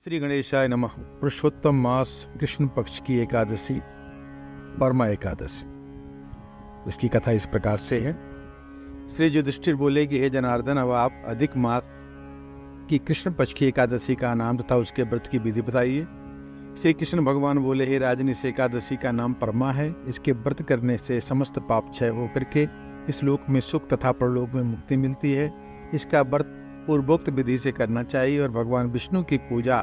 श्री गणेशाय नमः। पुरुषोत्तम मास कृष्ण पक्ष की एकादशी परमा एकादशी। इसकी कथा इस प्रकार से है। श्री युधिष्ठिर बोले कि हे जनार्दन, अब आप अधिक मास की कृष्ण पक्ष की एकादशी का नाम तथा उसके व्रत की विधि बताइए। श्री कृष्ण भगवान बोले, हे राजन, इस एकादशी का नाम परमा है। इसके व्रत करने से समस्त पाप क्षय होकर के इस लोक में सुख तथा परलोक में मुक्ति मिलती है। इसका व्रत पूर्वोक्त विधि से करना चाहिए और भगवान विष्णु की पूजा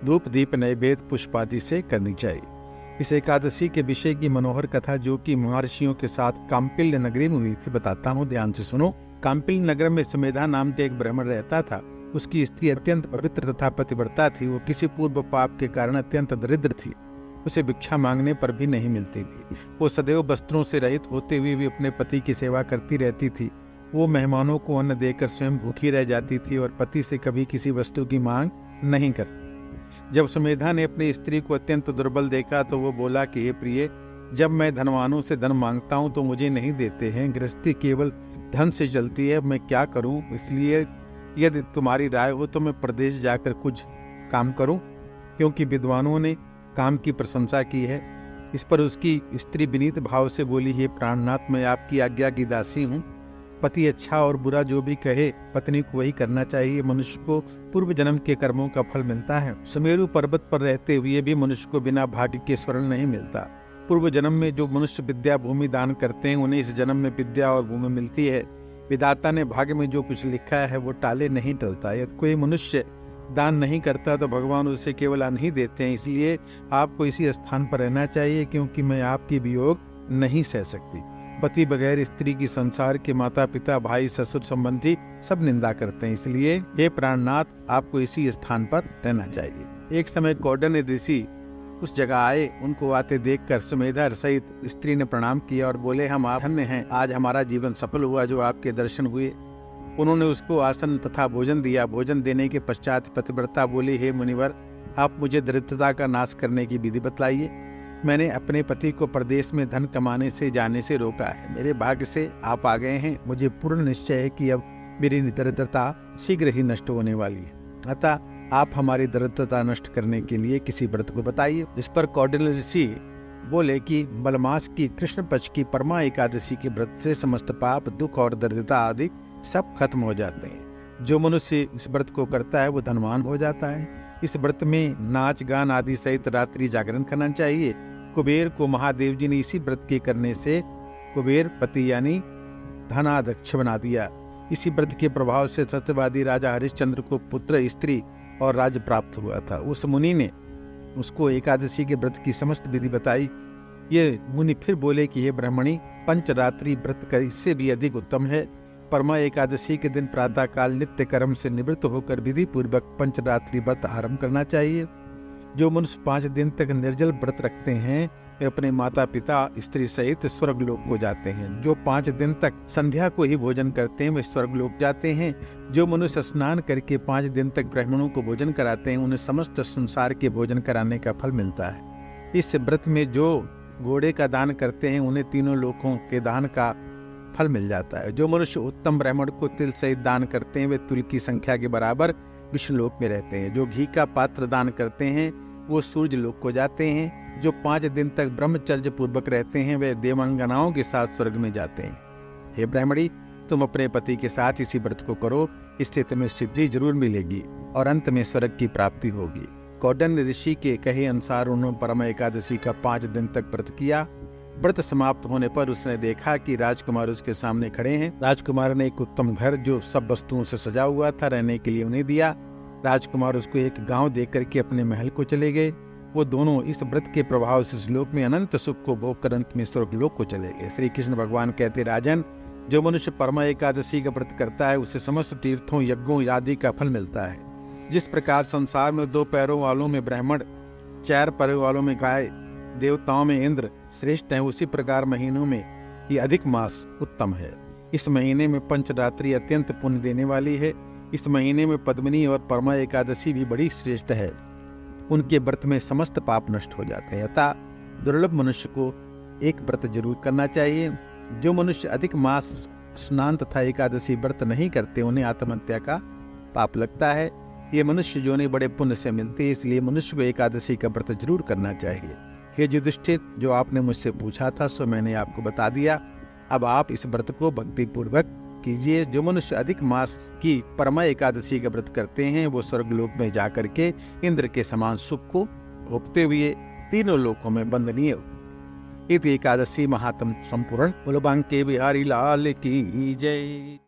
धूप दीप नैवेद्य पुष्प आदि से करनी चाहिए। इस एकादशी के विषय की मनोहर कथा जो कि महर्षियों के साथ काम्पिल्य नगरी में हुई थी बताता हूँ, ध्यान से सुनो। काम्पिल्य नगर में सुमेधा नाम के एक ब्राह्मण रहता था। उसकी स्त्री अत्यंत पवित्र तथा पतिव्रता थी। वो किसी पूर्व पाप के कारण अत्यंत दरिद्र थी। उसे भिक्षा मांगने पर भी नहीं मिलती थी। वो सदैव वस्त्रों से रहित होते हुए भी अपने पति की सेवा करती रहती थी। वो मेहमानों को अन्न देकर स्वयं भूखी रह जाती थी और पति से कभी किसी वस्तु की मांग नहीं करती। जब सुमेधा ने अपनी स्त्री को अत्यंत दुर्बल देखा तो वो बोला कि हे प्रिय, जब मैं धनवानों से धन मांगता हूँ तो मुझे नहीं देते हैं। गृहस्थी केवल धन से चलती है, मैं क्या करूँ? इसलिए यदि तुम्हारी राय हो तो मैं प्रदेश जाकर कुछ काम करूँ, क्योंकि विद्वानों ने काम की प्रशंसा की है। इस पर उसकी स्त्री विनीत भाव से बोली, हे प्राणनाथ, मैं आपकी आज्ञा की दासी हूँ। पति अच्छा और बुरा जो भी कहे पत्नी को वही करना चाहिए। मनुष्य को पूर्व जन्म के कर्मों का फल मिलता है। सुमेरु पर्वत पर रहते हुए भी मनुष्य को बिना भाग्य के स्वर्ण नहीं मिलता। पूर्व जन्म में जो मनुष्य विद्या भूमि दान करते हैं उन्हें इस जन्म में विद्या और भूमि मिलती है। विधाता ने भाग्य में जो कुछ लिखा है वो टाले नहीं टलता। यदि कोई मनुष्य दान नहीं करता तो भगवान उसे केवल अन्न ही देते हैं। इसलिए आपको इसी स्थान पर रहना चाहिए, क्योंकि मैं आपकी वियोग नहीं सह सकती। पति बगैर स्त्री की संसार के माता पिता भाई ससुर संबंधी सब निंदा करते हैं। इसलिए हे प्राणनाथ, आपको इसी स्थान पर रहना चाहिए। एक समय कौंडिन्य ऋषि उस जगह आए। उनको आते देखकर सुमेधा सहित स्त्री ने प्रणाम किया और बोले, हम आप धन्य हैं, आज हमारा जीवन सफल हुआ जो आपके दर्शन हुए। उन्होंने उसको आसन तथा भोजन दिया। भोजन देने के पश्चात पतिव्रता बोली, हे मुनिवर, आप मुझे दरिद्रता का नाश करने की विधि बतलाइए। मैंने अपने पति को प्रदेश में धन कमाने से जाने से रोका है। मेरे भाग्य से आप आ गए हैं। मुझे पूर्ण निश्चय है कि अब मेरी दरिद्रता शीघ्र ही नष्ट होने वाली है। अतः आप हमारी दरिद्रता नष्ट करने के लिए किसी व्रत को बताइए। इस पर कौंडिन्य ऋषि बोले कि मलमास की कृष्ण पक्ष की परमा एकादशी के व्रत से समस्त पाप दुख और दरिद्रता आदि सब खत्म हो जाते हैं। जो मनुष्य इस व्रत को करता है वो धनवान हो जाता है। इस व्रत में नाच गान आदि सहित रात्रि जागरण करना चाहिए। कुबेर को महादेव जी ने इसी व्रत के करने से कुबेर पति यानी धनाध्यक्ष बना दिया। इसी व्रत के प्रभाव से सत्यवादी राजा हरिश्चंद्र को पुत्र, स्त्री और राज्य प्राप्त हुआ था। उस मुनि ने उसको एकादशी के व्रत की समस्त विधि बताई। ये मुनि फिर बोले कि हे ब्राह्मणी, पंचरात्रि व्रत कर इससे भी अधिक उत्तम है। परमा एकादशी के दिन प्रातः काल नित्य कर्म से निवृत्त होकर विधि पूर्वक पंचरात्रि व्रत आरंभ करना चाहिए। जो मनुष्य 5 दिन तक निर्जल व्रत रखते हैं वे अपने माता पिता स्त्री सहित स्वर्गलोक को जाते हैं। जो 5 दिन तक संध्या को ही भोजन करते हैं वे स्वर्गलोक जाते हैं। जो मनुष्य स्नान करके 5 दिन तक ब्राह्मणों को भोजन कराते हैं उन्हें समस्त संसार के भोजन कराने का फल मिलता है। इस व्रत में जो घोड़े का दान करते हैं उन्हें तीनों लोकों के दान का फल मिल जाता है। जो मनुष्य उत्तम ब्राह्मण को तिल सहित दान करते हैं वे तुल की संख्या के बराबर विष्णुलोक में रहते हैं। जो घी का पात्र दान करते हैं वो सूर्य लोक को जाते हैं। जो 5 दिन तक ब्रह्मचर्य पूर्वक रहते हैं वे देवांगनाओं के साथ स्वर्ग में जाते हैं। हे ब्राह्मणी, तुम अपने पति के साथ इसी व्रत को करो, इससे तुम्हें सिद्धि जरूर मिलेगी और अंत में स्वर्ग की प्राप्ति होगी। कौंडिन्य ऋषि के कहे अनुसार उन्होंने परमा एकादशी का 5 दिन तक व्रत किया। व्रत समाप्त होने पर उसने देखा कि राजकुमार उसके सामने खड़े हैं। राजकुमार ने एक उत्तम घर जो सब वस्तुओं से सजा हुआ था रहने के लिए उन्हें दिया। राजकुमार उसको एक गांव देख करके अपने महल को चले गए। वो दोनों इस व्रत के प्रभाव से इस लोक में अनंत सुख को भोग कर अंत में स्वर्गलोक को चले गए। श्री कृष्ण भगवान कहते, राजन, जो मनुष्य परमा एकादशी का व्रत करता है उसे समस्त तीर्थों यज्ञों आदि का फल मिलता है। जिस प्रकार संसार में 2 पैरों वालों में ब्राह्मण, 4 पैरों वालों में गाय, देवताओं में इंद्र श्रेष्ठ है, उसी प्रकार महीनों में ये अधिक मास उत्तम है। इस महीने में पंचरात्रि अत्यंत पुण्य देने वाली है। इस महीने में पद्मिनी और परमा एकादशी भी बड़ी श्रेष्ठ है। उनके व्रत में समस्त पाप नष्ट हो जाते हैं। अतः दुर्लभ मनुष्य को एक व्रत जरूर करना चाहिए। जो मनुष्य अधिक मास स्नान तथा एकादशी व्रत नहीं करते उन्हें आत्महत्या का पाप लगता है। ये मनुष्य जो नहीं बड़े पुण्य से मिलते, इसलिए मनुष्य को एकादशी का व्रत जरूर करना चाहिए। हे युधिष्ठिर, जो आपने मुझसे पूछा था सो मैंने आपको बता दिया। अब आप इस व्रत को भक्ति पूर्वक कीजिए। जो मनुष्य अधिक मास की परमा एकादशी का व्रत करते हैं वो स्वर्गलोक में जाकर के इंद्र के समान सुख को भोगते हुए तीनों लोकों में वंदनीय। इति एकादशी महात्म संपूर्ण। बोलो बांके बिहारी लाल की जय।